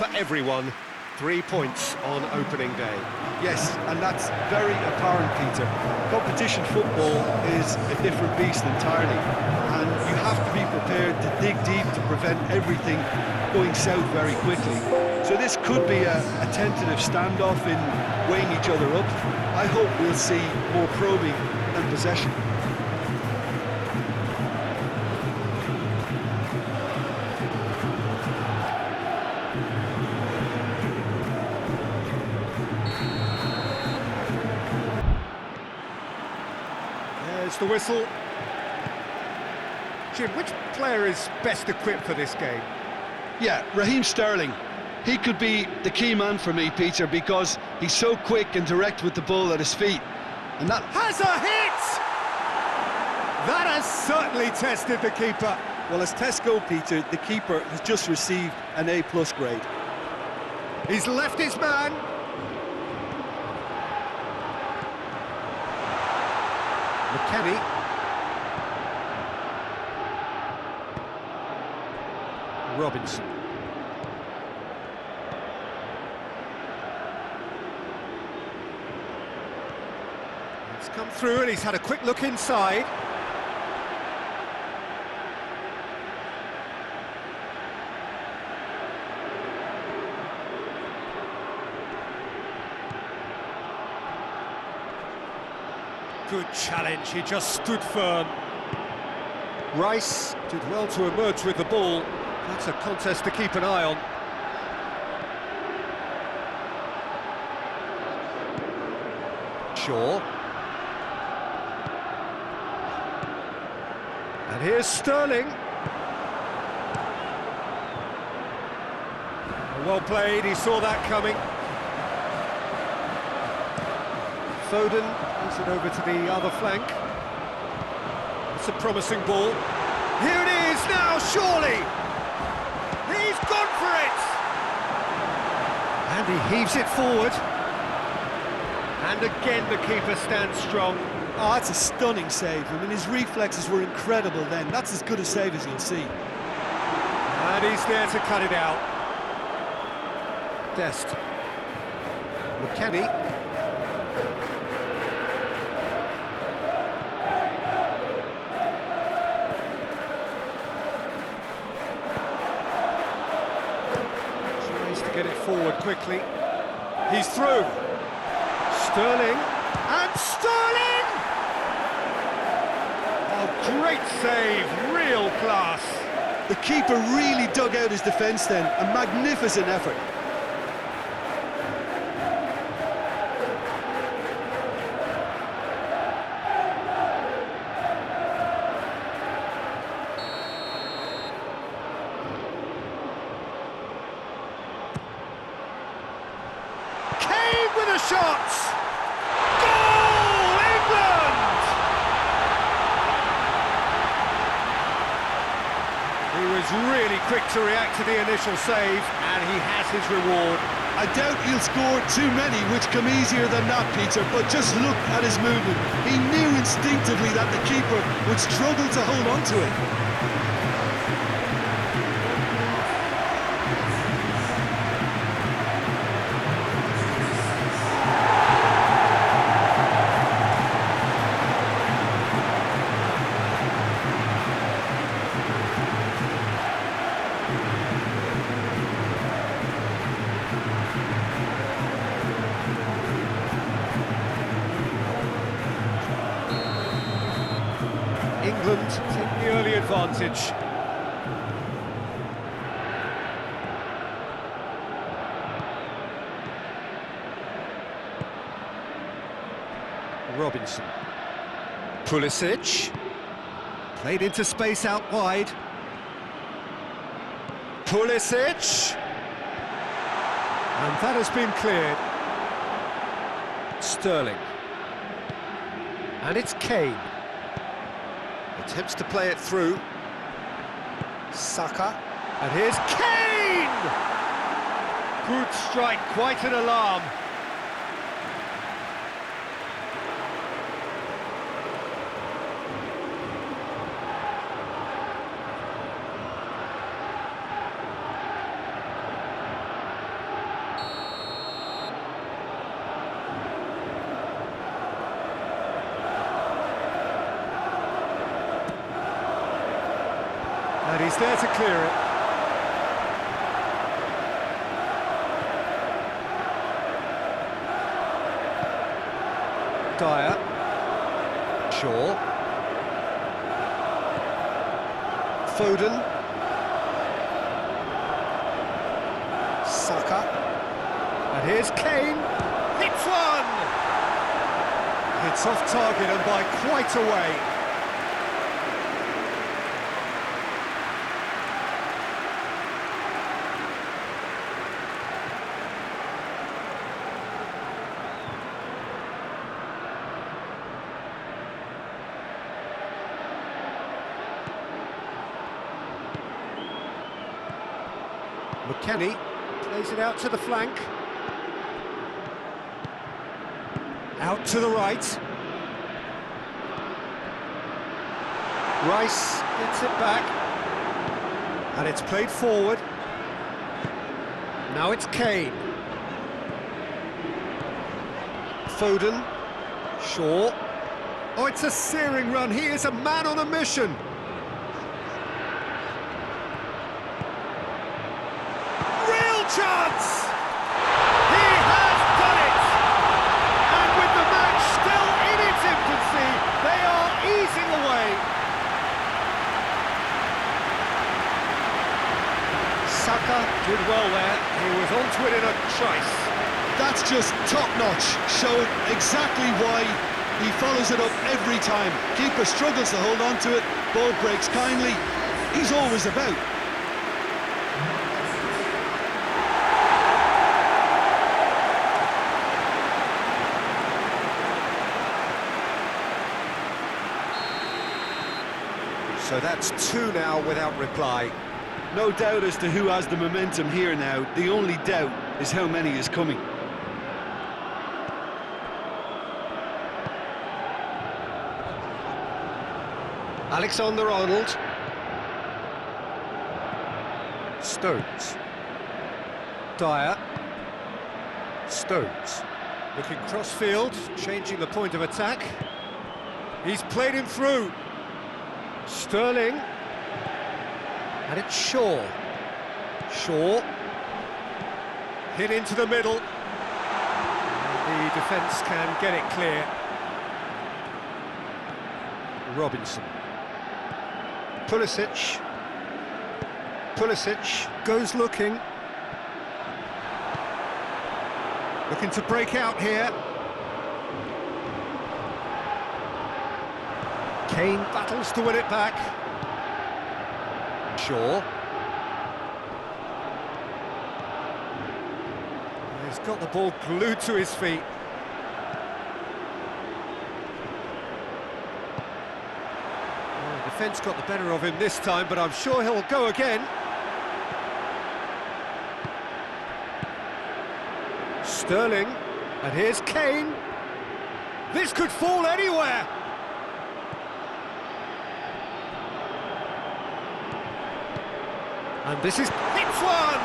for everyone. 3 points on opening day. Yes, and that's very apparent, Peter. Competition football is a different beast entirely, and you have to be prepared to dig deep to prevent everything going south very quickly. So this could be a tentative standoff in weighing each other up. I hope we'll see more probing than possession. There's the whistle. Jim, which player is best equipped for this game? Yeah, Raheem Sterling. He could be the key man for me, Peter, because he's so quick and direct with the ball at his feet. And that Has a hit! That has certainly tested the keeper. Well, as tests go, Peter, the keeper has just received an A+ grade. He's left his man. McKennie. Robinson. He's come through and he's had a quick look inside. Good challenge, he just stood firm. Rice did well to emerge with the ball. That's a contest to keep an eye on. Shaw. And here's Sterling. Well played, he saw that coming. Foden moves it over to the other flank. It's a promising ball. Here it is now, surely! He's gone for it! And he heaves it forward. And again the keeper stands strong. Oh, that's a stunning save. I mean, his reflexes were incredible then. That's as good a save as you'll see. And he's there to cut it out. Dest. McKennie. Get it forward quickly. He's through. Sterling. And Sterling! Oh, great save. Real class. The keeper really dug out his defence then. A magnificent effort. With a shot! Goal! England! He was really quick to react to the initial save, and he has his reward. I doubt he'll score too many, which come easier than that, Peter, but just look at his movement. He knew instinctively that the keeper would struggle to hold on to it. England take the early advantage. Robinson. Pulisic. Played into space out wide. Pulisic. And that has been cleared. Sterling. And it's Kane. Attempts to play it through. Saka. And here's Kane! Good strike, quite an alarm. he's there to clear it. Dyer. Shaw. Foden. Saka. And here's Kane. Hits one! It's off target and by quite a way. McKennie plays it out to the flank. Out to the right. Rice gets it back. And it's played forward. Now it's Kane. Foden. Shaw. Oh, it's a searing run. He is a man on a mission. Chance! He has done it! And with the match still in its infancy, they are easing away. Saka did well there. He was onto it in a trice. That's just top-notch, showing exactly why he follows it up every time. Keeper struggles to hold on to it, ball breaks kindly. He's always about. So that's two now without reply. No doubt as to who has the momentum here now. The only doubt is how many is coming. Alexander-Arnold. Stones. Dyer. Stones. Looking cross-field, changing the point of attack. He's played him through. Sterling. And it's Shaw. Shaw. Hit into the middle. And the defence can get it clear. Robinson. Pulisic. Pulisic goes looking. Looking to break out here. Kane battles to win it back. Shaw. He's got the ball glued to his feet. Well, the defence got the better of him this time, but I'm sure he'll go again. Sterling, and here's Kane. This could fall anywhere. And this is hits one.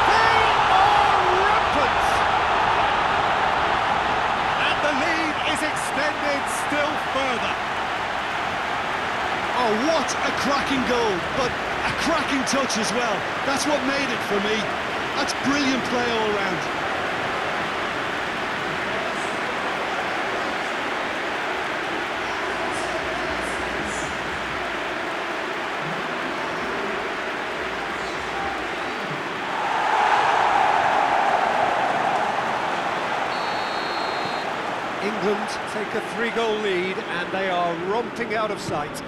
They are rampant, and the lead is extended still further. Oh, what a cracking goal, but a cracking touch as well. That's what made it for me. That's brilliant play all round. England take a 3-goal lead and they are romping out of sight.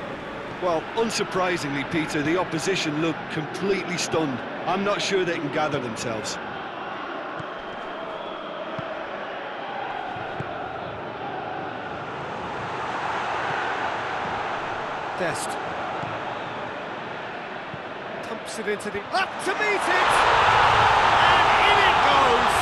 Well, unsurprisingly, Peter, the opposition look completely stunned. I'm not sure they can gather themselves. Dest. Pumps it into the... Up to meet it! And in it goes!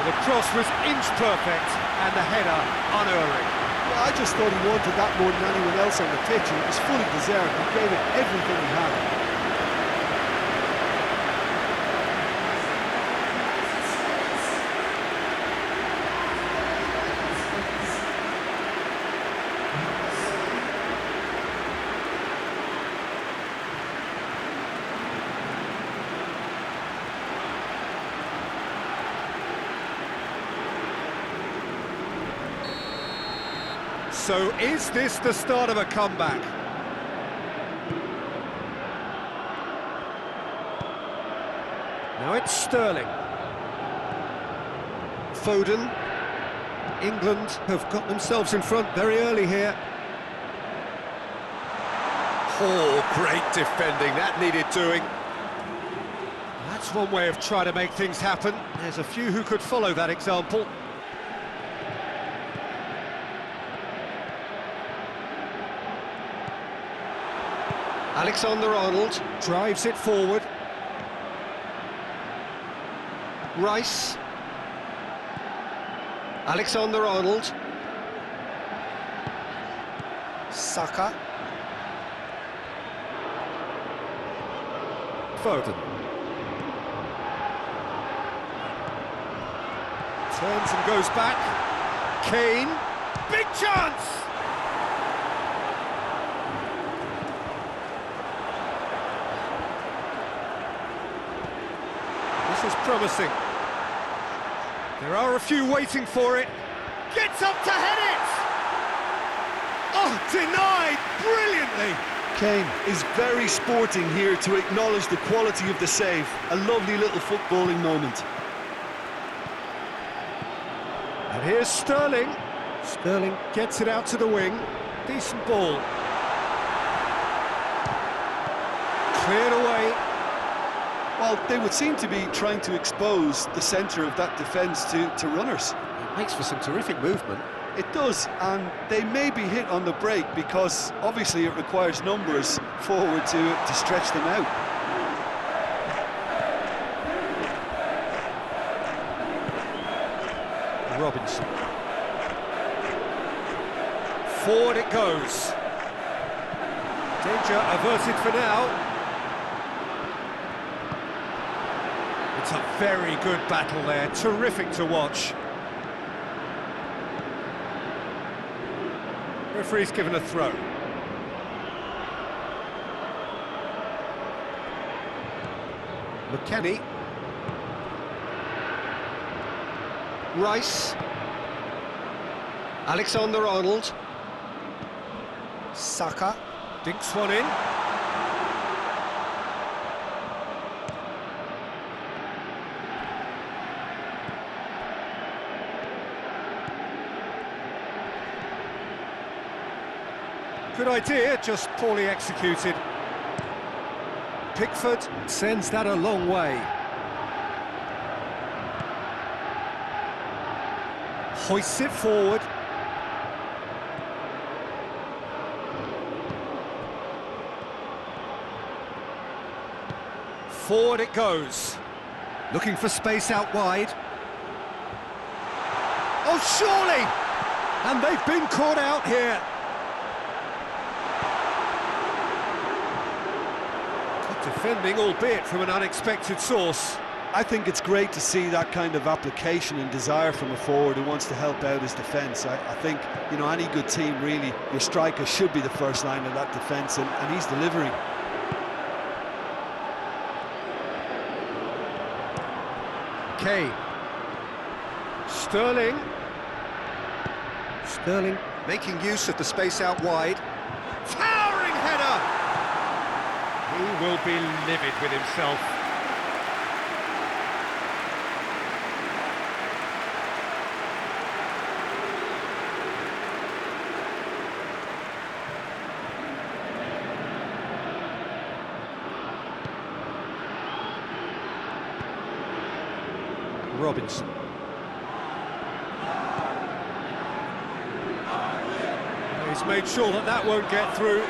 The cross was inch perfect and the header unerring. Well, I just thought he wanted that more than anyone else on the pitch, and it was fully deserved. He gave it everything he had. So is this the start of a comeback? Now it's Sterling. Foden. England have got themselves in front very early here. Oh, great defending, that needed doing. That's one way of trying to make things happen. There's a few who could follow that example. Alexander-Arnold drives it forward. Rice. Alexander-Arnold. Saka. Foden. Turns and goes back. Kane. Big chance! This is promising. There are a few waiting for it. Gets up to head it! Oh, denied brilliantly! Kane is very sporting here to acknowledge the quality of the save. A lovely little footballing moment. And here's Sterling. Sterling gets it out to the wing. Decent ball. Cleared away. Well, they would seem to be trying to expose the centre of that defence to runners. It makes for some terrific movement. It does, and they may be hit on the break because obviously it requires numbers forward to stretch them out. Robinson. Forward it goes. Danger averted for now. It's a very good battle there, terrific to watch. Referee's given a throw. McKennie. Rice. Alexander-Arnold. Saka. Dinks one in. Good idea, just poorly executed. Pickford sends that a long way. Hoists it forward. Forward it goes. Looking for space out wide. Oh, surely! And they've been caught out here. Defending, albeit from an unexpected source. I think it's great to see that kind of application and desire from a forward who wants to help out his defence. I think, you know, any good team, really, your striker should be the first line of that defence, and he's delivering. Kane. Sterling. Sterling making use of the space out wide. Towering header! He will be livid with himself. Robinson. He's made sure that that won't get through.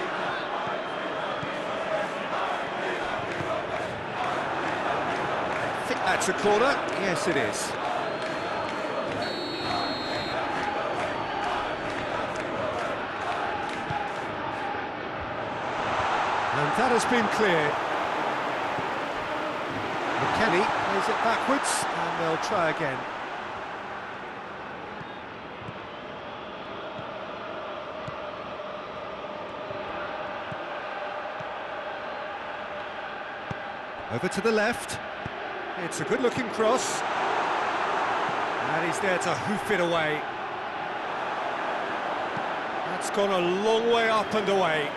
That's a corner. Yes, it is. And that has been cleared. McKennie plays it backwards, and they'll try again. Over to the left. It's a good-looking cross. And he's there to hoof it away. That's gone a long way up and away.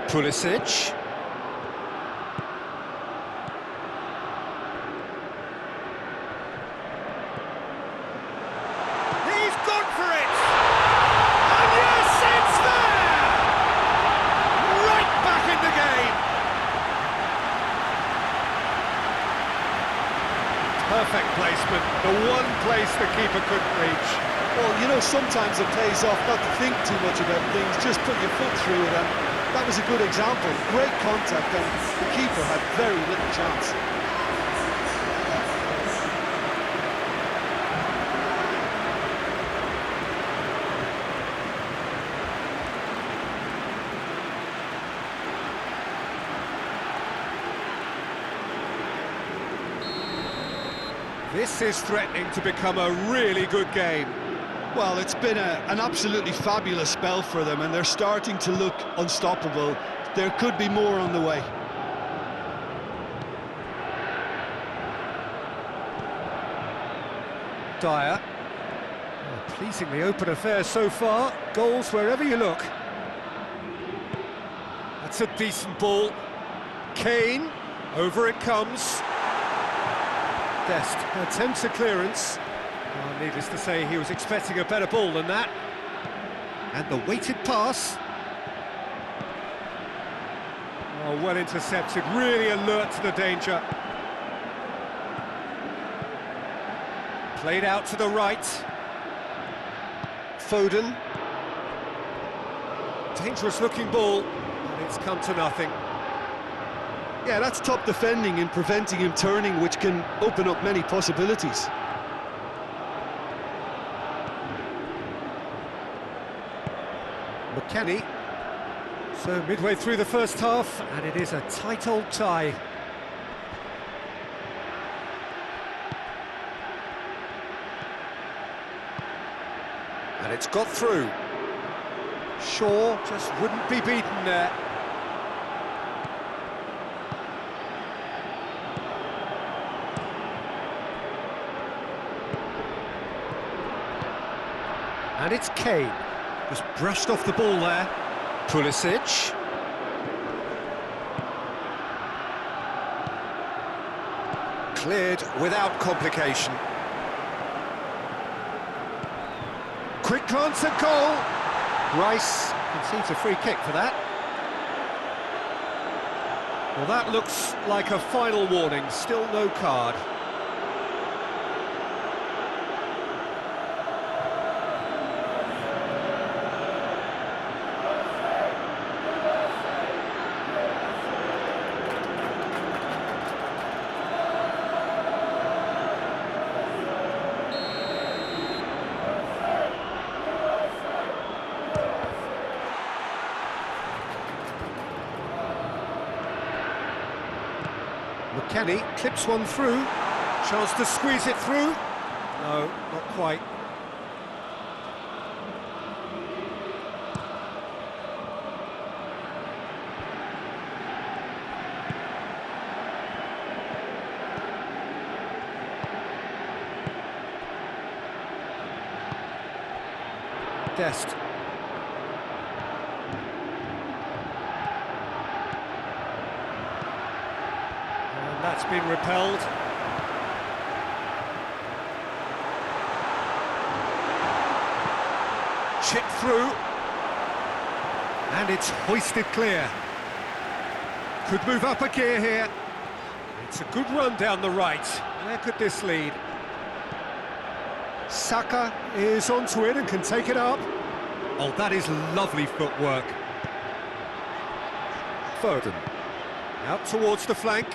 Pulisic. He's gone for it! And yes, it's there! Right back in the game! Perfect placement, the one place the keeper couldn't reach. Well, you know, sometimes it pays off not to think too much about things, just put your foot through it, and that was a good example. Great contact, and the keeper had very little chance. This is threatening to become a really good game. Well, it's been an absolutely fabulous spell for them, and they're starting to look unstoppable. There could be more on the way. Dyer. Oh, pleasingly open affair so far. Goals wherever you look. That's a decent ball. Kane. Over it comes. Dest attempts a clearance. Well, needless to say, he was expecting a better ball than that. And the weighted pass. Oh, well intercepted, really alert to the danger. Played out to the right. Foden. Dangerous looking ball, and it's come to nothing. Yeah, that's top defending and preventing him turning, which can open up many possibilities. McKennie. So midway through the first half, and it is a tight old tie. And it's got through. Shaw just wouldn't be beaten there. And it's Kane. Just brushed off the ball there. Pulisic. Cleared without complication. Quick glance at goal. Rice concedes a free kick for that. Well, that looks like a final warning. Still no card. McKennie clips one through. Chance to squeeze it through. No, not quite. Dest. That's been repelled. Chipped through. And it's hoisted clear. Could move up a gear here. It's a good run down the right. Where could this lead? Saka is onto it and can take it up. Oh, that is lovely footwork. Foden. Out towards the flank.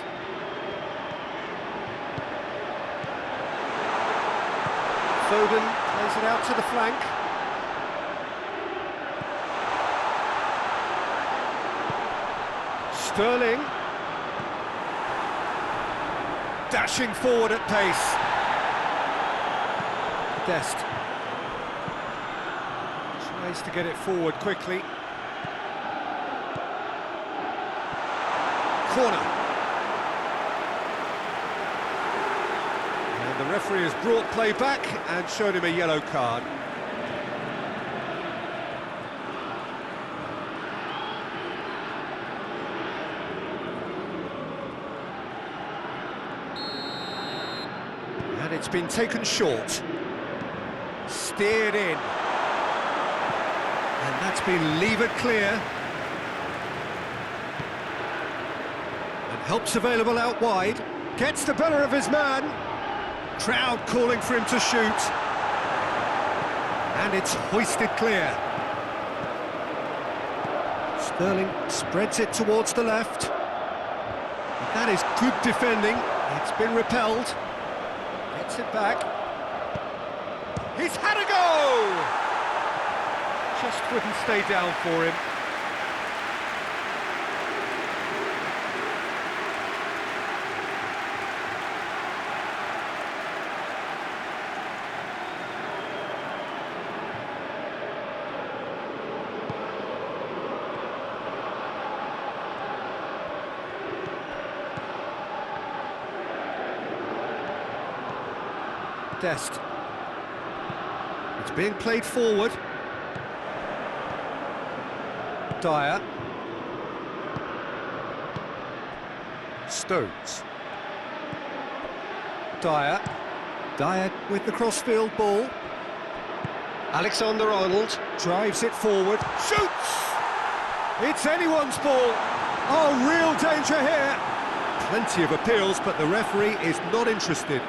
Foden plays it out to the flank. Sterling. Dashing forward at pace. Dest. Tries to get it forward quickly. Corner. the referee has brought play back and shown him a yellow card. And it's been taken short. Steered in. And that's been levered clear. And help's available out wide. Gets the better of his man. Crowd calling for him to shoot. And it's hoisted clear. Sterling spreads it towards the left. And that is good defending. It's been repelled. Gets it back. He's had a go! Just wouldn't stay down for him. Dest. It's being played forward. Dyer. Stones. Dyer. Dyer with the crossfield ball. Alexander-Arnold drives it forward. Shoots! It's anyone's ball. Oh, real danger here. Plenty of appeals, but the referee is not interested.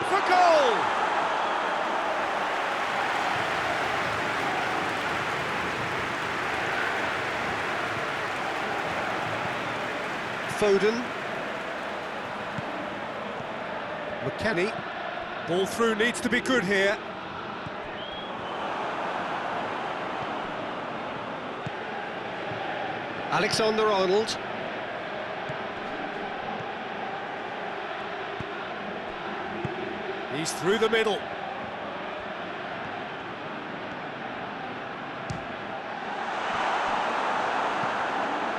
For goal! Foden. McKennie. Ball through needs to be good here. Alexander-Arnold. He's through the middle.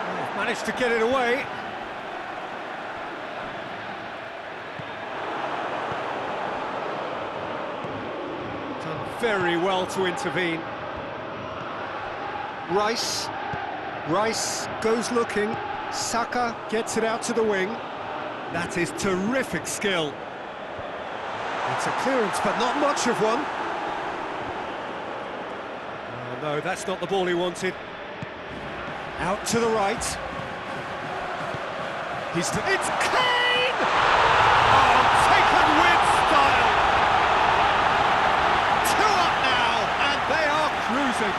Oh, managed to get it away. Done very well to intervene. Rice. Rice goes looking. Saka gets it out to the wing. That is terrific skill. It's a clearance, but not much of one. Oh, no, that's not the ball he wanted. Out to the right. It's Kane! Oh, taken with style! 2 up now, and they are cruising.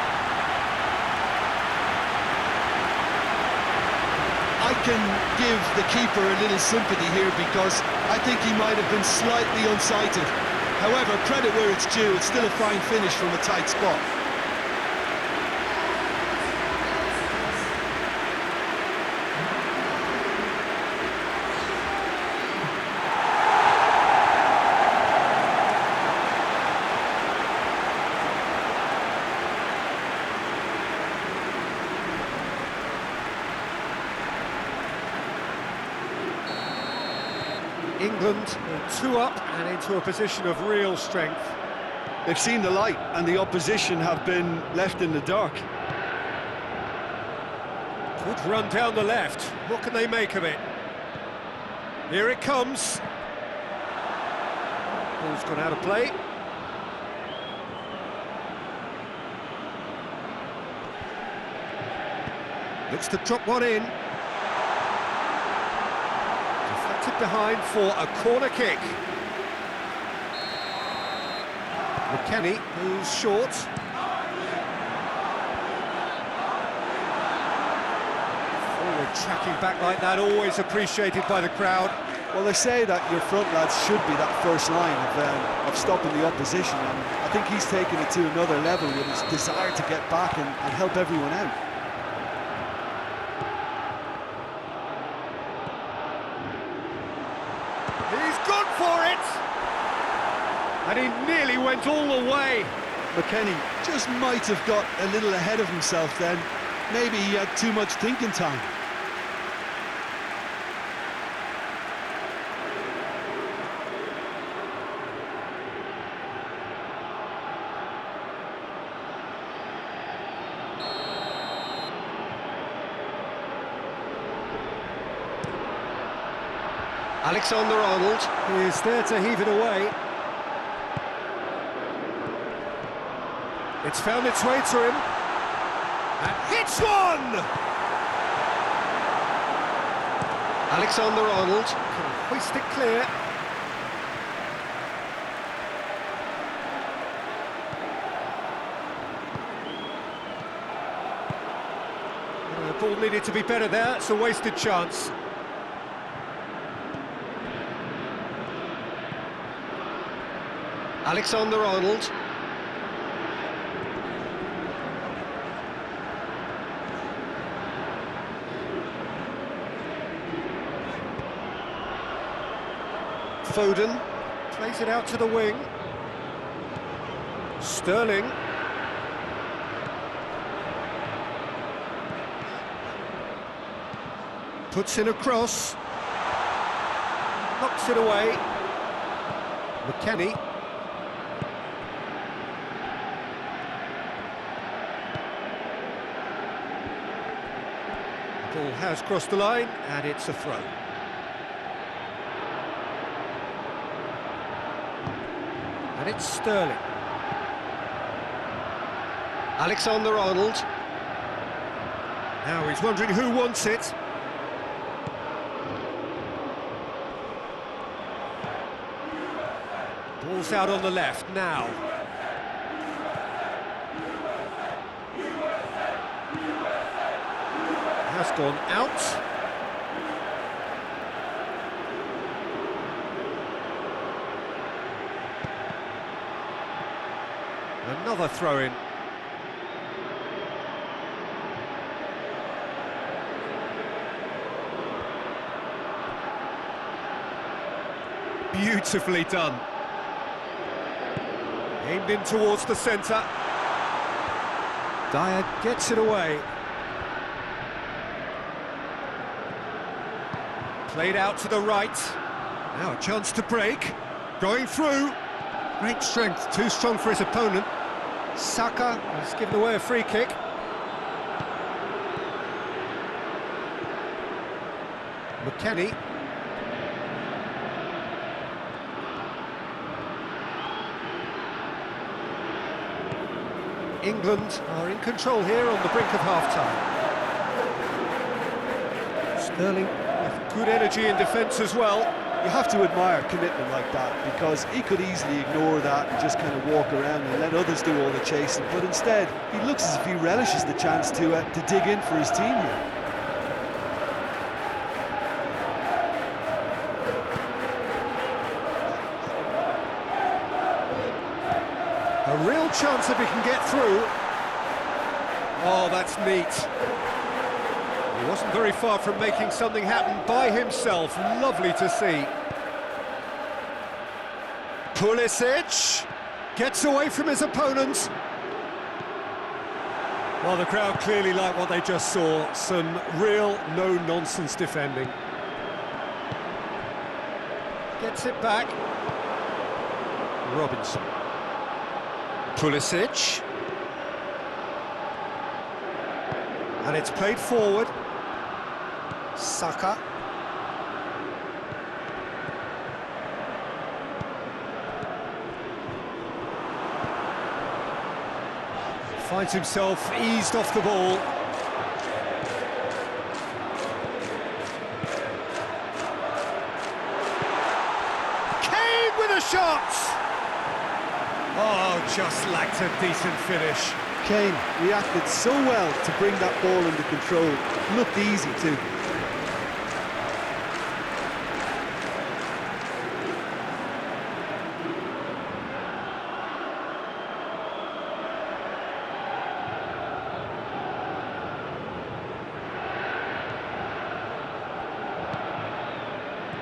I can give the keeper a little sympathy here because I think he might have been slightly unsighted. However, credit where it's due, it's still a fine finish from a tight spot. England 2 up and into a position of real strength. They've seen the light and the opposition have been left in the dark. Good run down the left. What can they make of it? Here it comes. Ball's gone out of play. Looks to drop one in. Deflected behind for a corner kick. McKennie, who's short. Forward tracking back like that, always appreciated by the crowd. Well, they say that your front lads should be that first line of stopping the opposition, and I think he's taken it to another level with his desire to get back and help everyone out. He's gone for it! And he nearly went all the way. McKennie just might have got a little ahead of himself then. Maybe he had too much thinking time. Alexander-Arnold. He's there to heave it away. It's found its way to him. And hits one! Alexander-Arnold. Can hoist it clear. The ball needed to be better there. It's a wasted chance. Alexander-Arnold. Foden. Plays it out to the wing. Sterling. Puts in a cross. Knocks it away. McKennie. Ball has crossed the line, and it's a throw. And it's Sterling. Alexander-Arnold. Now he's wondering who wants it. Ball's out on the left now. Has gone out. Another throw-in. Beautifully done. Aimed in towards the centre. Dyer gets it away. Played out to the right. Now a chance to break. Going through. Great strength, too strong for his opponent. Saka has given away a free kick. McKennie. England are in control here on the brink of half-time. Sterling with good energy in defence as well. You have to admire commitment like that, because he could easily ignore that and just kind of walk around and let others do all the chasing, but instead he looks as if he relishes the chance to dig in for his team here. A real chance if he can get through. Oh, that's neat. He wasn't very far from making something happen by himself. Lovely to see. Pulisic gets away from his opponent. Well, the crowd clearly like what they just saw. Some real no-nonsense defending. Gets it back. Robinson. Pulisic. And it's played forward. Saka. Finds himself eased off the ball. Kane with a shot! Oh, just lacked a decent finish. Kane reacted so well to bring that ball under control. Looked easy too.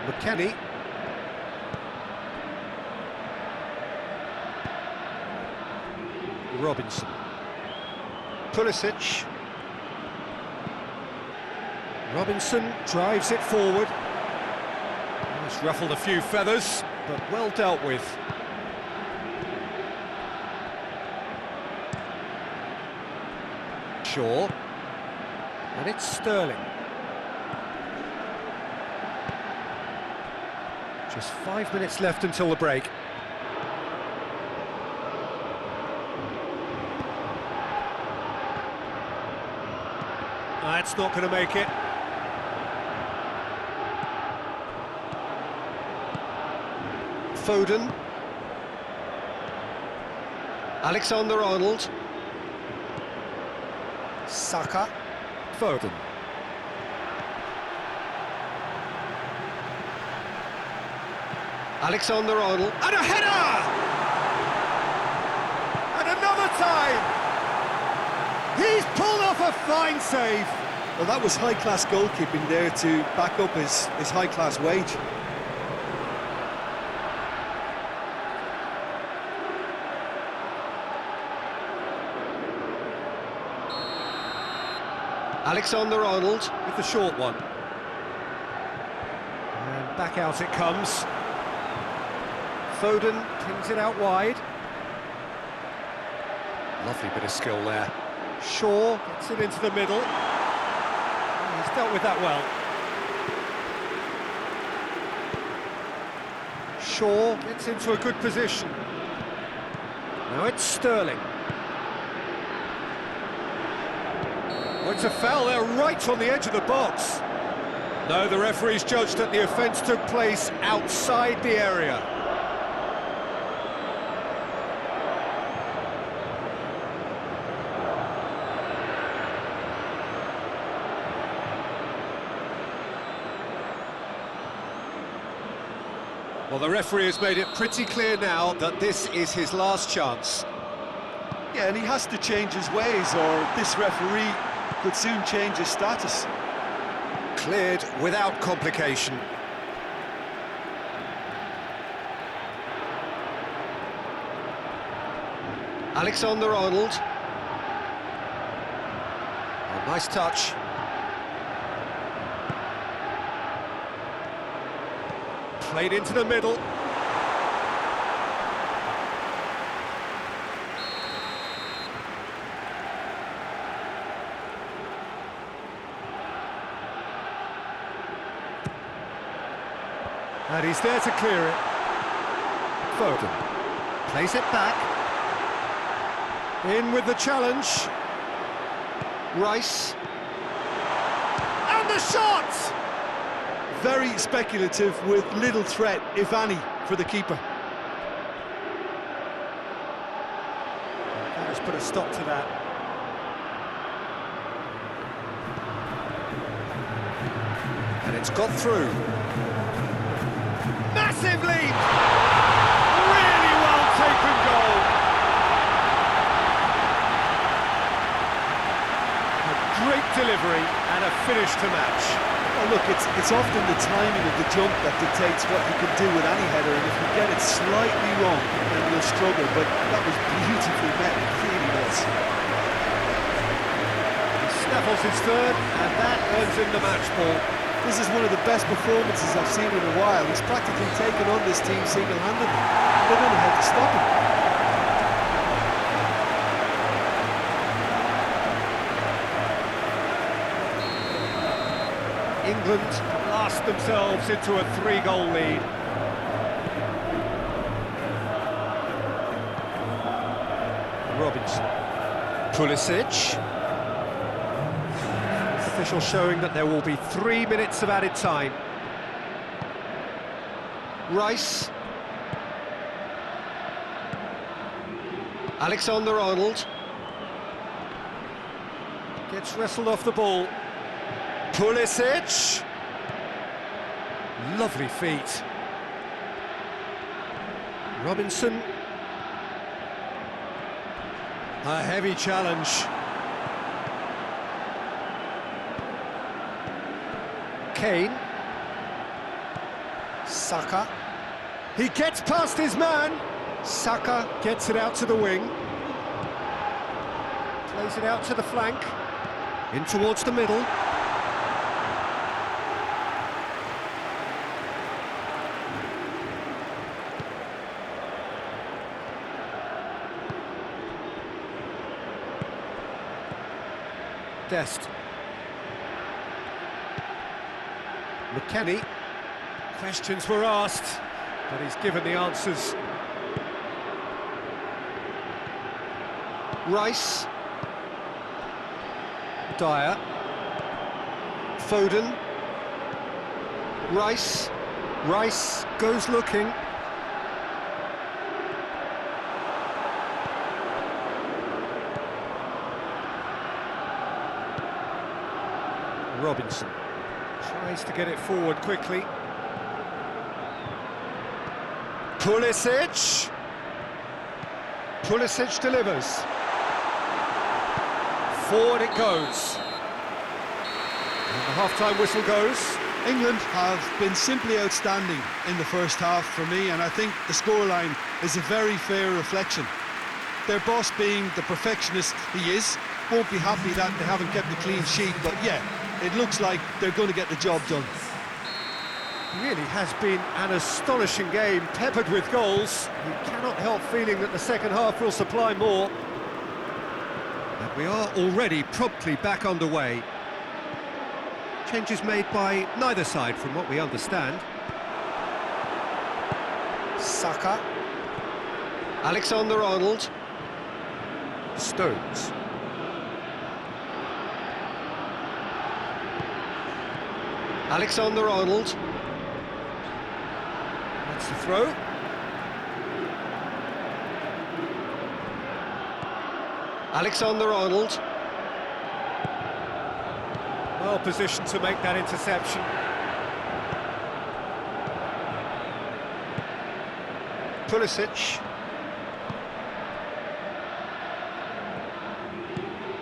McKennie. Robinson. Pulisic. Robinson drives it forward. It's ruffled a few feathers, but well dealt with. Shaw. And it's Sterling. Just 5 minutes left until the break. That's not going to make it. Foden. Alexander-Arnold. Saka. Foden. Alexander-Arnold. And a header! And another time! He's pulled off a fine save. Well, that was high-class goalkeeping there to back up his high-class wage. Alexander-Arnold. With the short one. And back out it comes. Foden pings it out wide. Lovely bit of skill there. Shaw gets it into the middle. He's dealt with that well. Shaw gets into a good position. Now it's Sterling. Oh, it's a foul there, right on the edge of the box. No, the referee's judged that the offence took place outside the area. Well, the referee has made it pretty clear now that this is his last chance. Yeah, and he has to change his ways, or this referee could soon change his status. Cleared without complication. Alexander-Arnold. Oh, nice touch. Played into the middle. And he's there to clear it. Foden plays it back. In with the challenge. Rice. And the shot! Very speculative with little threat, if any, for the keeper. That has put a stop to that. And it's got through. Massive lead! Really well taken goal. A great delivery and a finish to match. Oh, look, it's often the timing of the jump that dictates what you can do with any header, and if you get it slightly wrong, then you'll struggle, but that was beautifully met, it really was. He snaffles his third, and that earns him the match ball. This is one of the best performances I've seen in a while. He's practically taken on this team single-handedly. They don't know how to stop him. England blast themselves into a 3-goal lead. Robinson. Pulisic. Official showing that there will be 3 minutes of added time. Rice. Alexander-Arnold. Gets wrestled off the ball. Pulisic. Lovely feet. Robinson. A heavy challenge. Kane. Saka. He gets past his man. Saka gets it out to the wing. Plays it out to the flank. In towards the middle. Dest. McKennie. Questions were asked, but he's given the answers. Rice. Dyer. Foden. Rice. Rice goes looking. Robinson tries to get it forward quickly. Pulisic. Pulisic delivers. Forward it goes. And the half-time whistle goes. England have been simply outstanding in the first half for me, and I think the scoreline is a very fair reflection. Their boss, being the perfectionist he is, won't be happy that they haven't kept a clean sheet, but yeah, it looks like they're going to get the job done. Really has been an astonishing game, peppered with goals. You cannot help feeling that the second half will supply more. But we are already promptly back underway. Changes made by neither side, from what we understand. Saka. Alexander-Arnold. Stones. Alexander-Arnold. That's the throw. Alexander-Arnold. Well positioned to make that interception. Pulisic.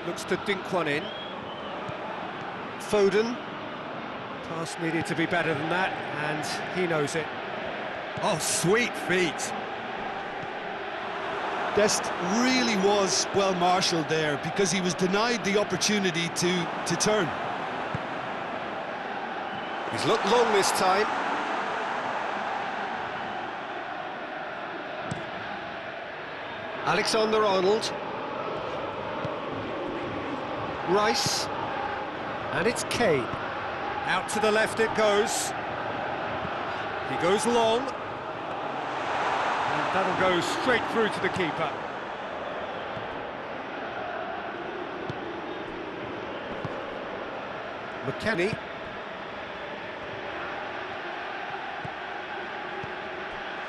Looks to dink one in. Foden. Pass needed to be better than that, and he knows it. Oh, sweet feet. Dest really was well marshalled there, because he was denied the opportunity to turn. He's looked long this time. Alexander-Arnold. Rice. And it's Kane. Out to the left it goes. He goes long. And that'll go straight through to the keeper. McKennie.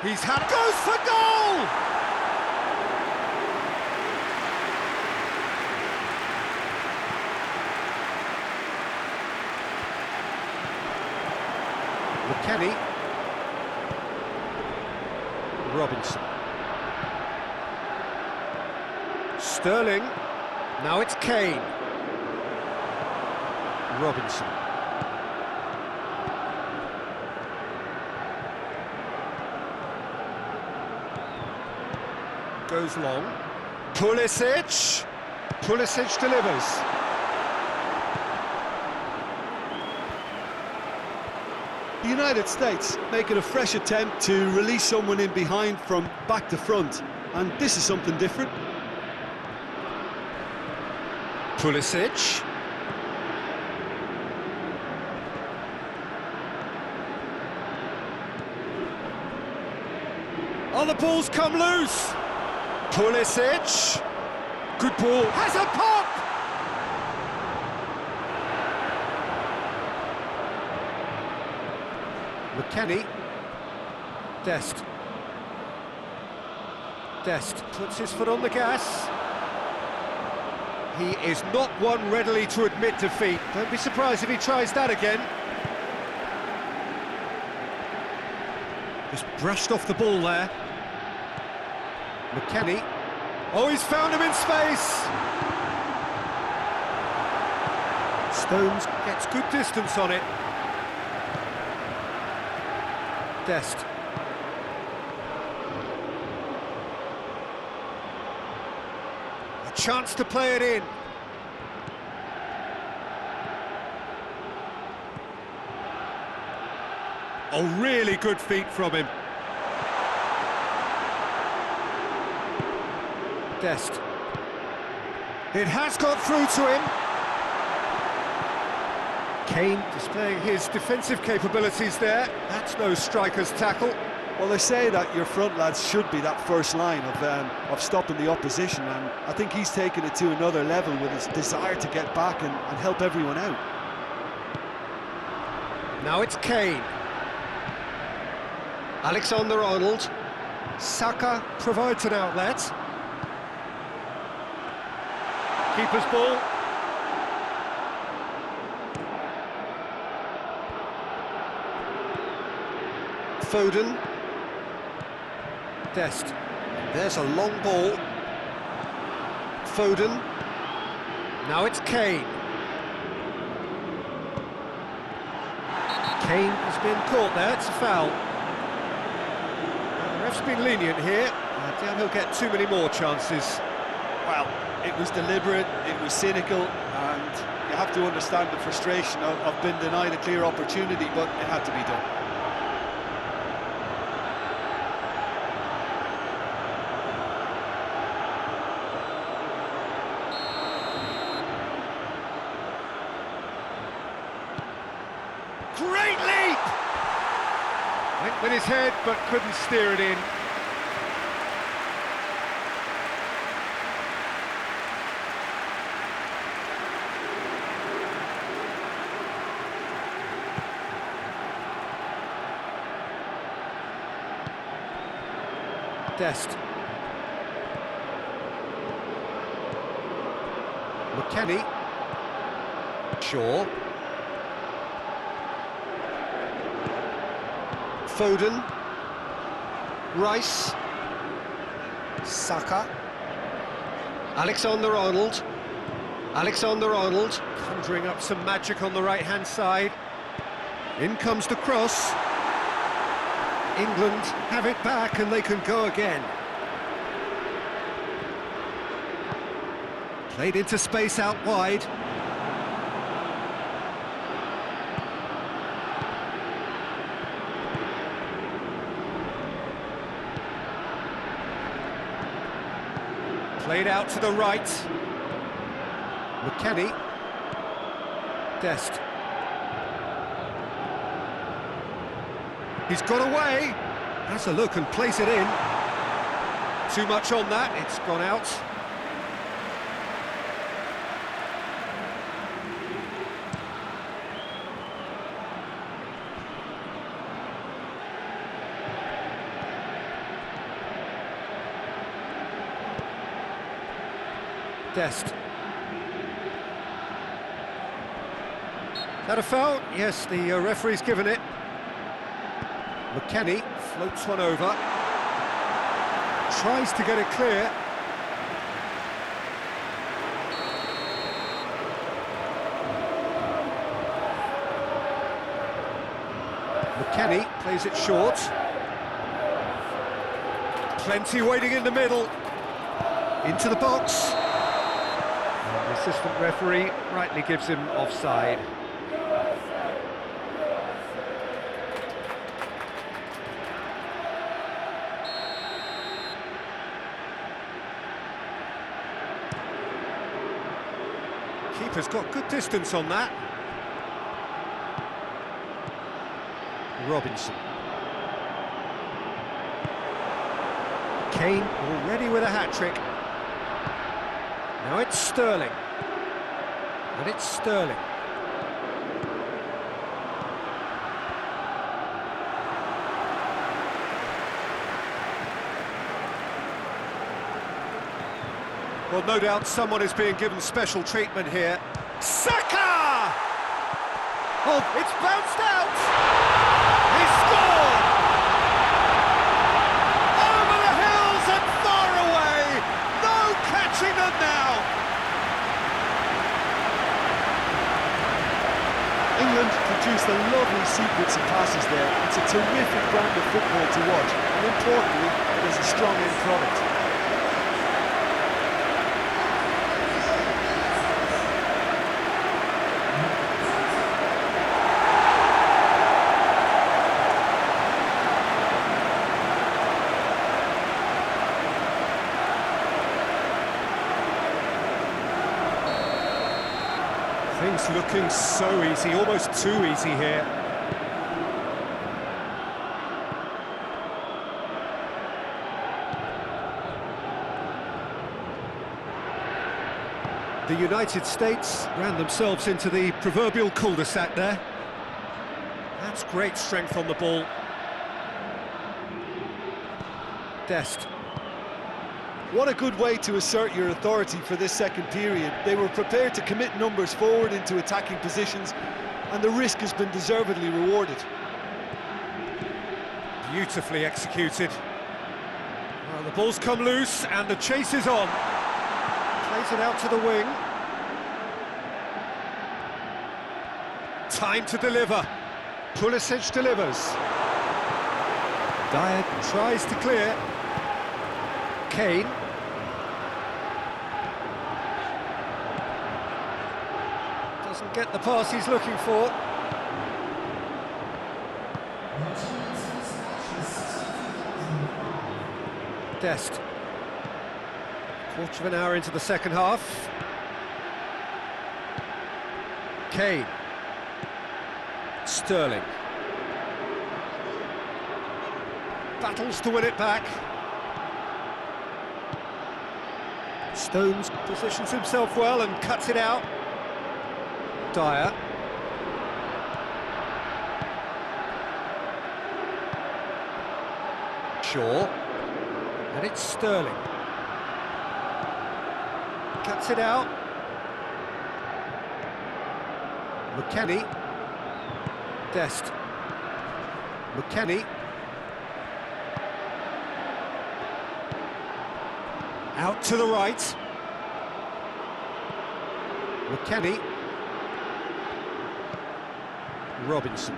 He's had... goes for goal! McKennie. Robinson. Sterling. Now it's Kane. Robinson. Goes long. Pulisic. Pulisic delivers. The United States making a fresh attempt to release someone in behind from back to front, and this is something different. Pulisic. Oh, the ball's come loose. Pulisic. Good ball. Has a pop! McKennie. Dest. Dest puts his foot on the gas. He is not one readily to admit defeat. Don't be surprised if he tries that again. Just brushed off the ball there. McKennie. Oh, he's found him in space! Stones gets good distance on it. Dest. A chance to play it in. Oh, really good feet from him. Dest. It has got through to him. Kane displaying his defensive capabilities there. That's no striker's tackle. Well, they say that your front lads should be that first line of stopping the opposition, and I think he's taken it to another level with his desire to get back and help everyone out. Now it's Kane. Alexander-Arnold. Saka provides an outlet. Keeper's ball. Foden. Dest. There's a long ball. Foden. Now it's Kane. Kane has been caught there, it's a foul. The ref's been lenient here. I doubt he'll get too many more chances. Well, it was deliberate, it was cynical, and you have to understand the frustration of being denied a clear opportunity, but it had to be done. Great leap! Went with his head, but couldn't steer it in. Dest. McKennie. Shaw. Foden. Rice. Saka. Alexander-Arnold. Alexander-Arnold conjuring up some magic on the right-hand side. In comes the cross. England have it back and they can go again. Played into space out wide. Played out to the right. McKennie. Dest. He's got away. Has a look and place it in. Too much on that, it's gone out. Dest. Is that a foul? Yes, the referee's given it. McKennie floats one over. Tries to get it clear. McKennie plays it short. Plenty waiting in the middle. Into the box. The assistant referee rightly gives him offside. Keeper's got good distance on that. Robinson. Kane already with a hat-trick. Now it's Sterling. And it's Sterling. Well, no doubt someone is being given special treatment here. Saka! Oh, it's bounced out! He scored! Over the hills and far away! No catching them now! England produced a lovely sequence of passes there. It's a terrific brand of football to watch, and importantly, it is a strong end product. Things looking so easy, almost too easy here. The United States ran themselves into the proverbial cul-de-sac there. That's great strength on the ball. Dest. What a good way to assert your authority for this second period. They were prepared to commit numbers forward into attacking positions, and the risk has been deservedly rewarded. Beautifully executed. Well, the ball's come loose and the chase is on. Plays it out to the wing. Time to deliver. Pulisic delivers. Dyer tries to clear. Kane. Doesn't get the pass he's looking for. Dest. Quarter of an hour into the second half. Kane. Sterling. Battles to win it back. Stones positions himself well and cuts it out. Dyer. Shaw. And it's Sterling. Cuts it out. McKennie. Dest. McKennie. Out to the right. McKennie. Robinson.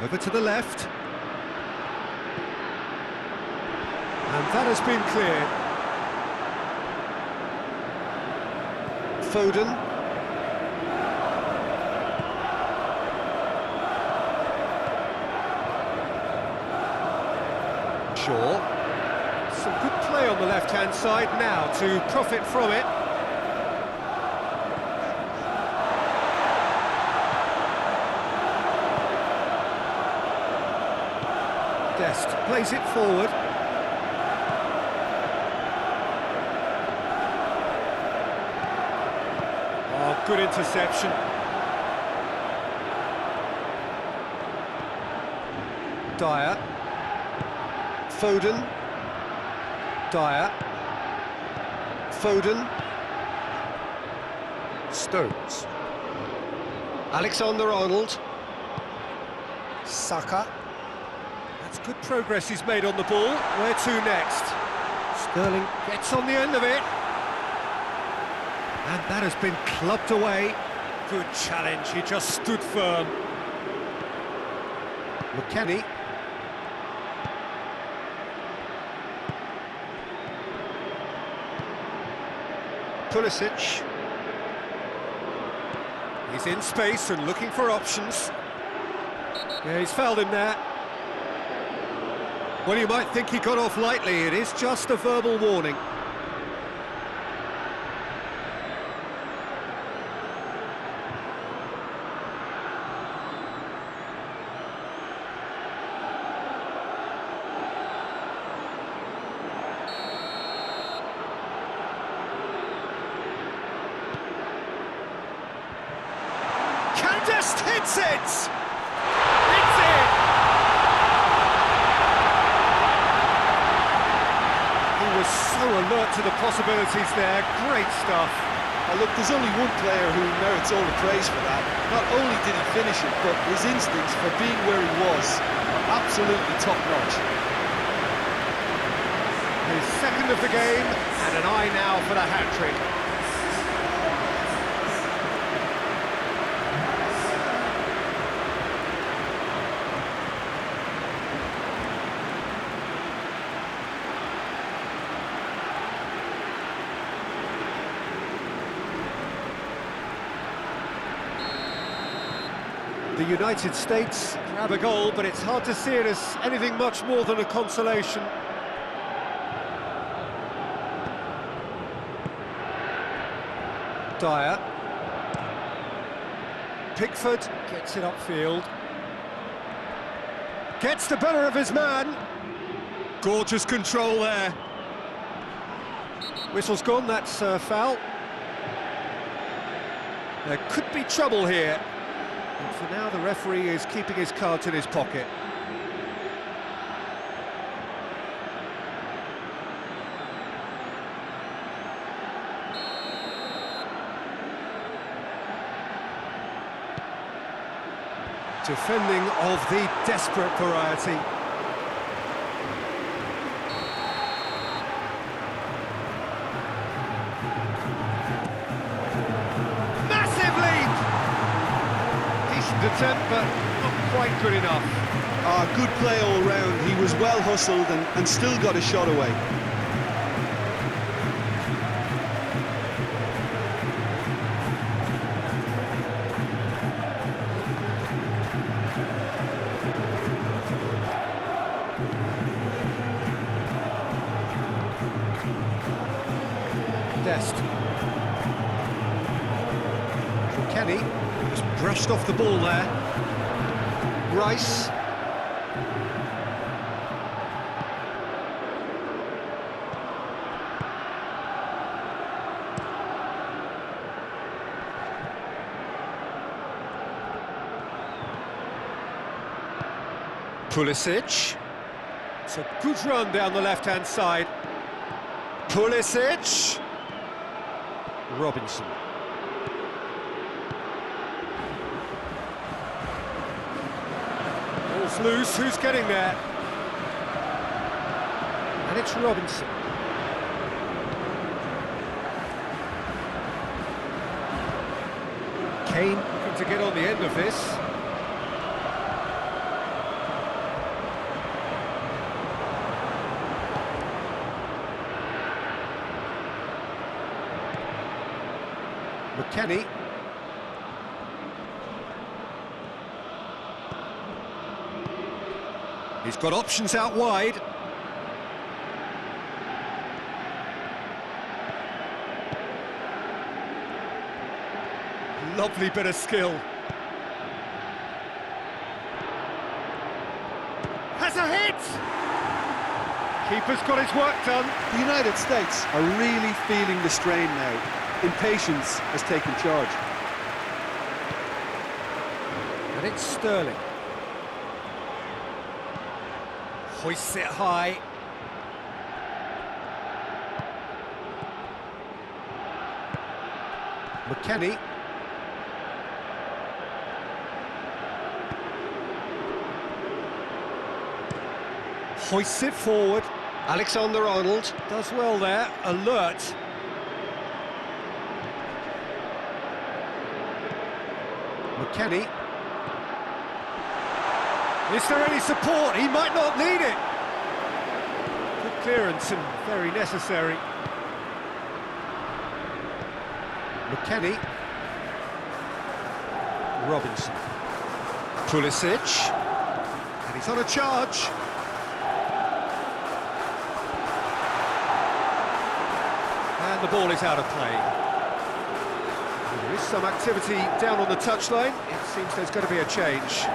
Over to the left. And that has been cleared. Foden. Shaw. Some good play on the left-hand side now to profit from it. Dest plays it forward. Oh, good interception. Dyer. Foden. Dyer. Foden. Stones. Alexander-Arnold. Saka. That's good progress he's made on the ball. Where to next? Sterling gets on the end of it. And that has been clubbed away. Good challenge, he just stood firm. McKennie. Pulisic. He's in space and looking for options. Yeah, he's fouled him there. Well, you might think he got off lightly. It is just a verbal warning. Just hits it! It's in! He was so alert to the possibilities there. Great stuff. Look, there's only one player who merits all the praise for that. Not only did he finish it, but his instincts for being where he was are absolutely top-notch. His second of the game, and an eye now for the hat-trick. The United States grab a goal, but it's hard to see it as anything much more than a consolation. Dyer. Pickford gets it upfield. Gets the better of his man. Gorgeous control there. Whistle's gone, that's foul. There could be trouble here. And for now, the referee is keeping his cards in his pocket. Defending of the desperate variety. Massive lead! Decent attempt, but not quite good enough. Good play all round. He was well hustled and still got a shot away. Dest. Kenny just brushed off the ball there. Rice. Pulisic. It's a good run down the left-hand side. Pulisic. Robinson. Ball's loose, who's getting there? And it's Robinson. Kane looking to get on the end of this. McKennie. He's got options out wide. Lovely bit of skill. Has a hit! Keeper's got his work done. The United States are really feeling the strain now. Impatience has taken charge. And it's Sterling. Hoists it high. McKennie. Hoists it forward. Alexander-Arnold. Does well there. Alert. McKennie. Is there any support? He might not need it. Good clearance and very necessary. McKennie. Robinson. Pulisic. And he's on a charge. And the ball is out of play. There is some activity down on the touchline. It seems there's going to be a change.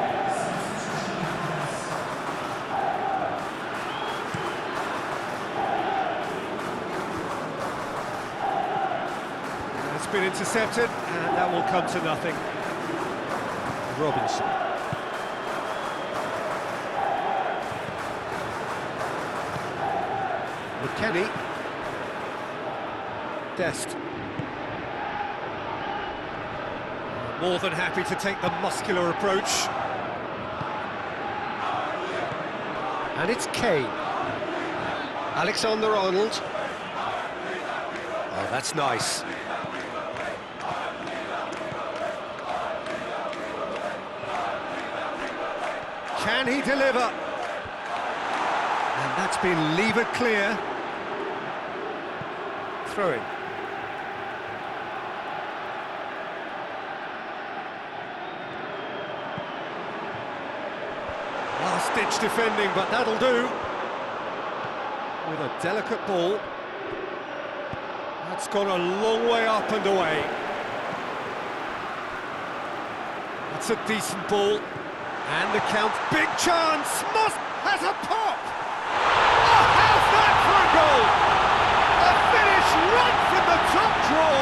It's been intercepted, and that will come to nothing. Robinson. McKennie. Dest. More than happy to take the muscular approach. And it's Kane. Alexander-Arnold. Oh, that's nice. Can he deliver? And that's been levered clear. Throw-in. Last-ditch defending, but that'll do. With a delicate ball. That's gone a long way up and away. It's a decent ball. And the count, big chance! Moss has a pop! Oh, how's that for a goal? A finish right from the top draw!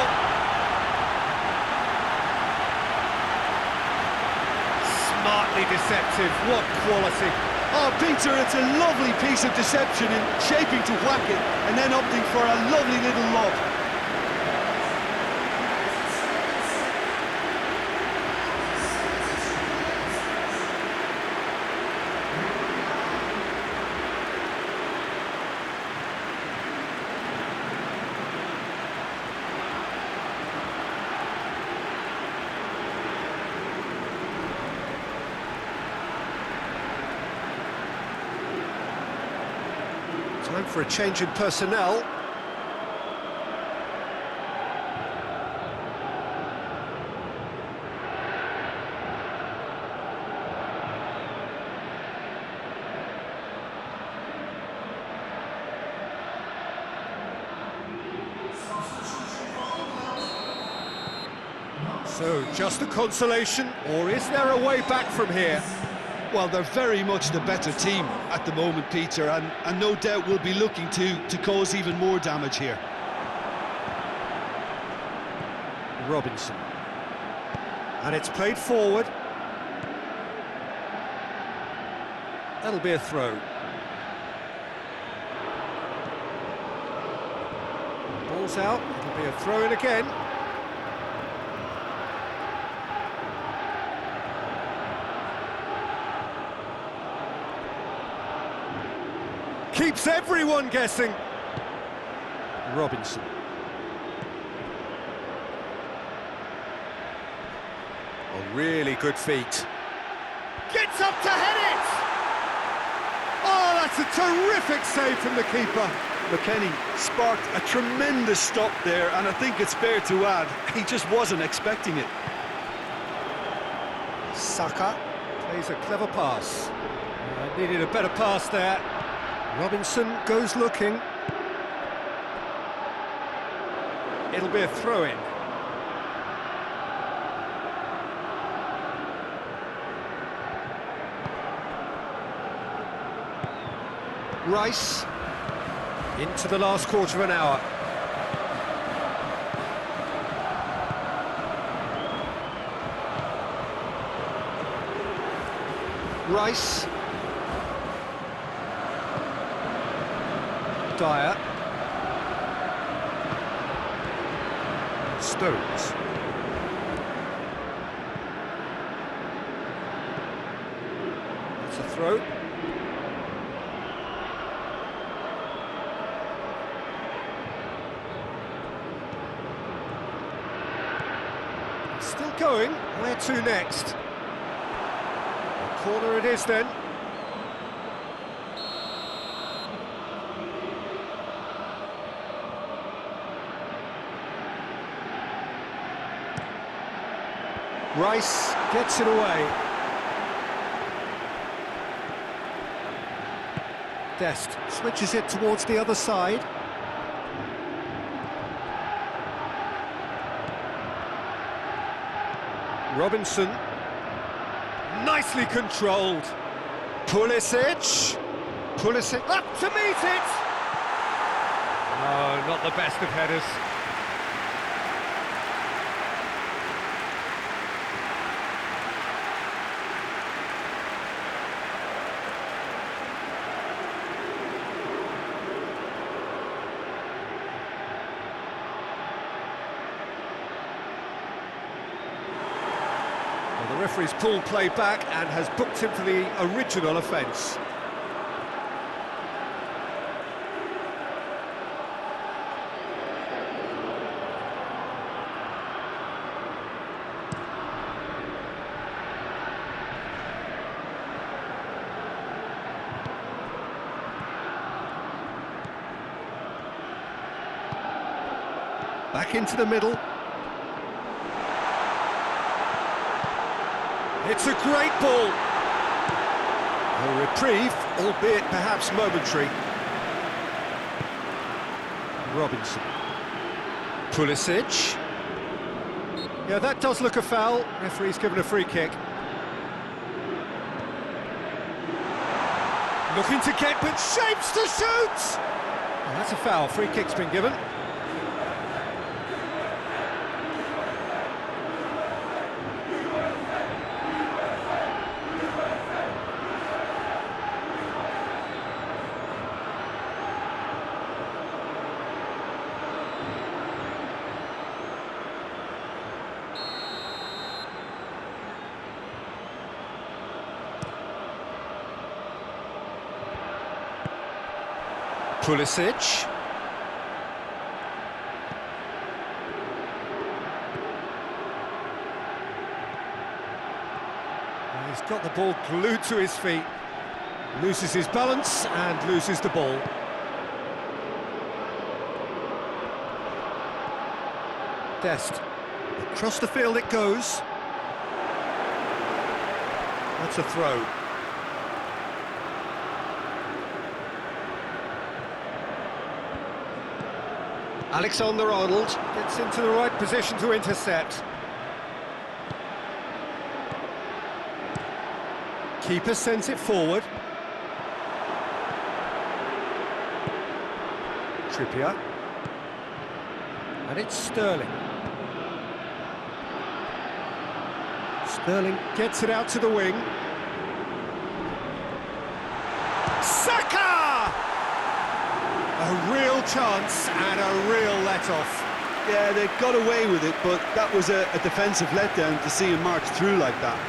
Smartly deceptive, what quality! Oh, Peter, it's a lovely piece of deception in shaping to whack it and then opting for a lovely little lob. Time for a change in personnel. So, just a consolation, or is there a way back from here? Well, they're very much the better team at the moment, Peter, and no doubt will be looking to cause even more damage here. Robinson. And it's played forward. That'll be a throw. Ball's out, it'll be a throw in again. Keeps everyone guessing. Robinson. Oh, really good feet. Gets up to head it! Oh, that's a terrific save from the keeper. McKennie sparked a tremendous stop there, and I think it's fair to add, he just wasn't expecting it. Saka plays a clever pass. Needed a better pass there. Robinson goes looking. It'll be a throw-in. Rice into the last quarter of an hour. Rice. Dyer. Stones. It's a throw. Still going. Where to next? Corner it is then. Rice gets it away. Dest switches it towards the other side. Robinson. Nicely controlled. Pulisic. Pulisic up to meet it! Oh, not the best of headers. Well, the referee's pulled play back and has booked him for the original offence. Back into the middle. It's a great ball. A reprieve, albeit perhaps momentary. Robinson. Pulisic. Yeah, that does look a foul. Referee's given a free kick. Looking to get, but shapes to shoot! Oh, that's a foul. Free kick's been given. Pulisic. He's got the ball glued to his feet. Loses his balance and loses the ball. Dest. Across the field it goes. That's a throw. Alexander-Arnold gets into the right position to intercept. Keeper sends it forward. Trippier. And it's Sterling. Sterling gets it out to the wing. Saka! A real chance and a real let-off. Yeah, they got away with it, but that was a defensive letdown to see him march through like that.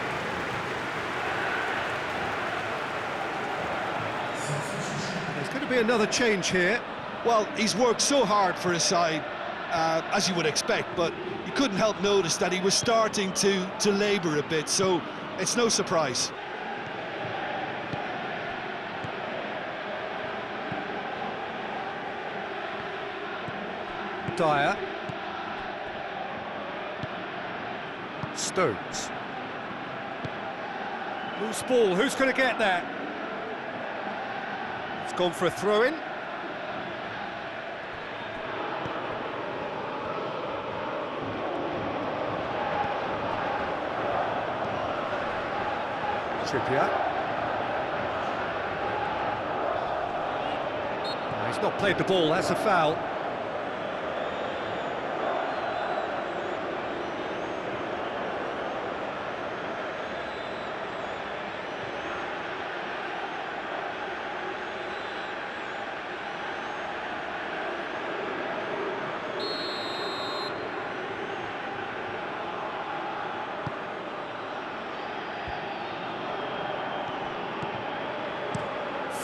There's going to be another change here. Well, he's worked so hard for his side, as you would expect, but you couldn't help notice that he was starting to labour a bit, so it's no surprise. Dyer. Stones. Loose ball, who's going to get that? It's gone for a throw-in. Trippier. No, he's not played the ball, that's a foul.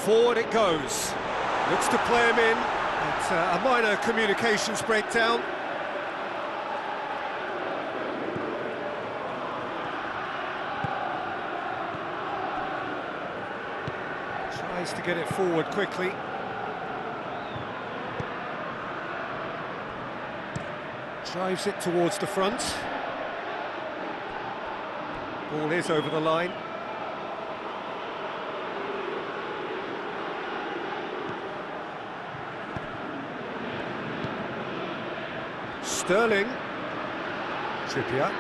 Forward it goes. Looks to play him in. It's a minor communications breakdown. Tries to get it forward quickly. Drives it towards the front. Ball is over the line. Sterling. Trippier.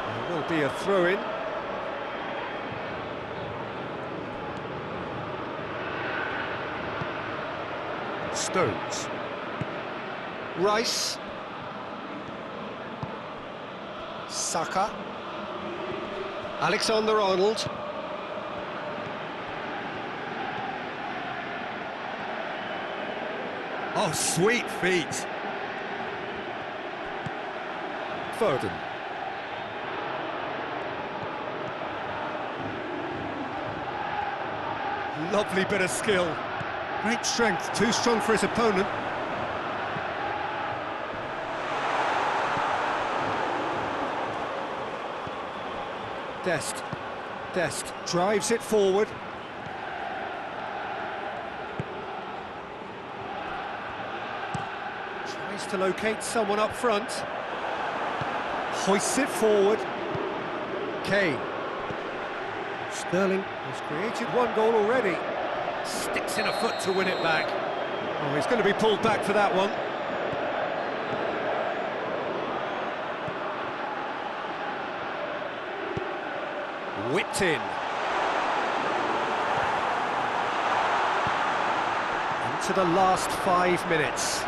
There will be a throw-in. Stones. Rice. Saka. Alexander-Arnold. Oh, sweet feet. Foden. Lovely bit of skill. Great strength, too strong for his opponent. Dest drives it forward. Tries to locate someone up front. Hoists it forward. Kane. Sterling has created one goal already. Sticks in a foot to win it back. Oh, he's going to be pulled back for that one. Whipped in. Into the last 5 minutes.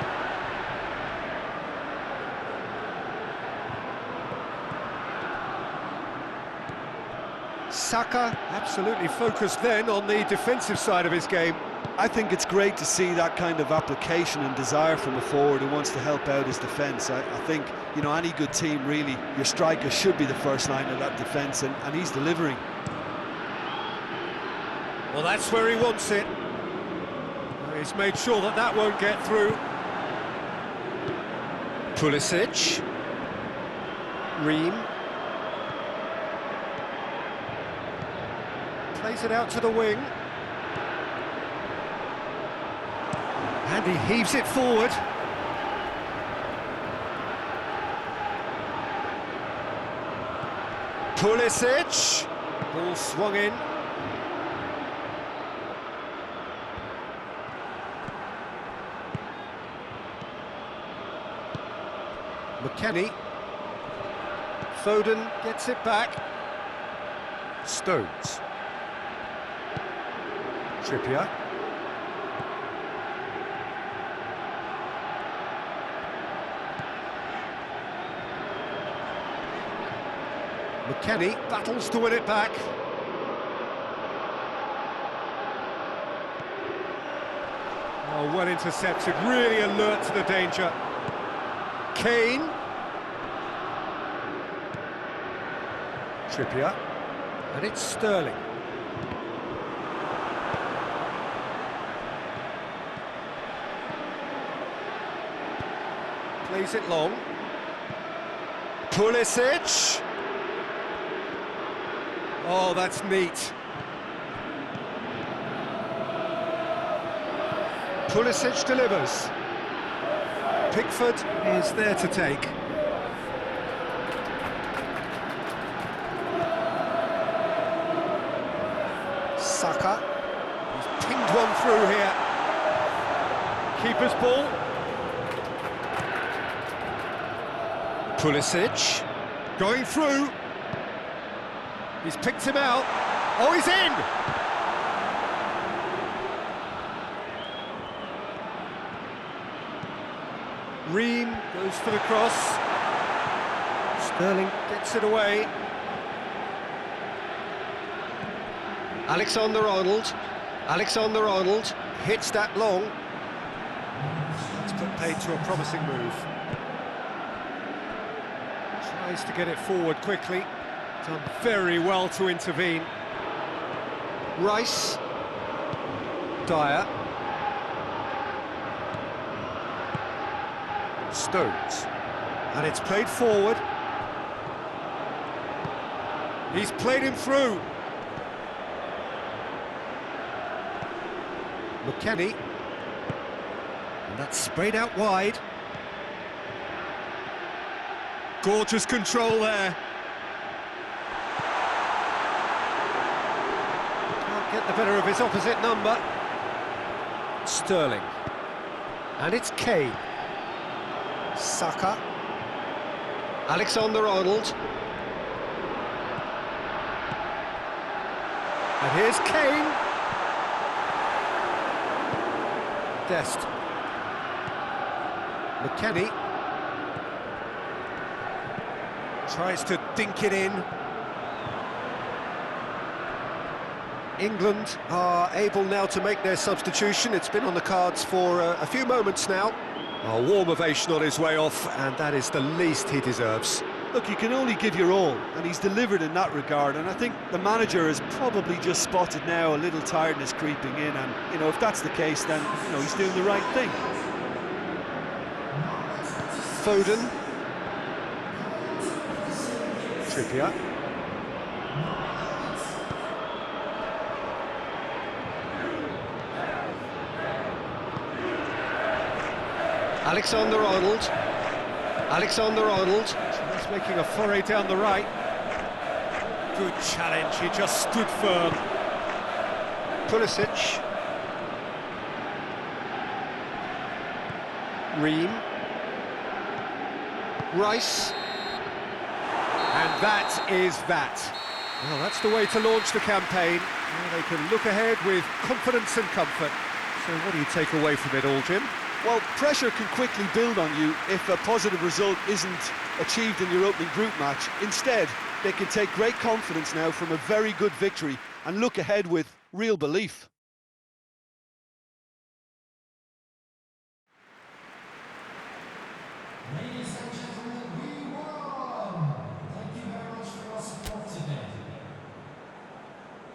Saka absolutely focused then on the defensive side of his game. I think it's great to see that kind of application and desire from a forward who wants to help out his defence. I think, you know, any good team, really, your striker should be the first line of that defence, and he's delivering. Well, that's where he wants it. He's made sure that that won't get through. Pulisic. Ream. Plays it out to the wing. And he heaves it forward. Pulisic. Ball swung in. McKennie. Foden gets it back. Stones. Trippier. McKennie battles to win it back. Oh, well intercepted, really alert to the danger. Kane. Trippier. And it's Sterling. Plays it long. Pulisic. Oh, that's neat. Pulisic delivers. Pickford is there to take. Saka. He's pinged one through here. Keeper's ball. Pulisic. Going through. He's picked him out. Oh, he's in! Ream goes for the cross. Sterling gets it away. Alexander-Arnold. Alexander-Arnold hits that long. That's put paid to a promising move. Tries to get it forward quickly. Done very well to intervene. Rice. Dyer. Stones. And it's played forward. He's played him through. McKennie. And that's sprayed out wide. Gorgeous control there. Can't get the better of his opposite number. Sterling. And it's Kane. Saka. Alexander-Arnold. And here's Kane. Dest. McKennie. Tries to dink it in. England are able now to make their substitution. It's been on the cards for a few moments now. A warm ovation on his way off, and that is the least he deserves. Look, you can only give your all, and he's delivered in that regard, and I think the manager has probably just spotted now a little tiredness creeping in, and, you know, if that's the case, then, you know, he's doing the right thing. Foden. Trippier. Alexander-Arnold. Alexander-Arnold. He's making a foray down the right. Good challenge, he just stood firm. Pulisic. Ream. Rice. And that is that. Well, that's the way to launch the campaign. Well, they can look ahead with confidence and comfort. So what do you take away from it all, Jim? Well, pressure can quickly build on you if a positive result isn't achieved in your opening group match. Instead, they can take great confidence now from a very good victory and look ahead with real belief.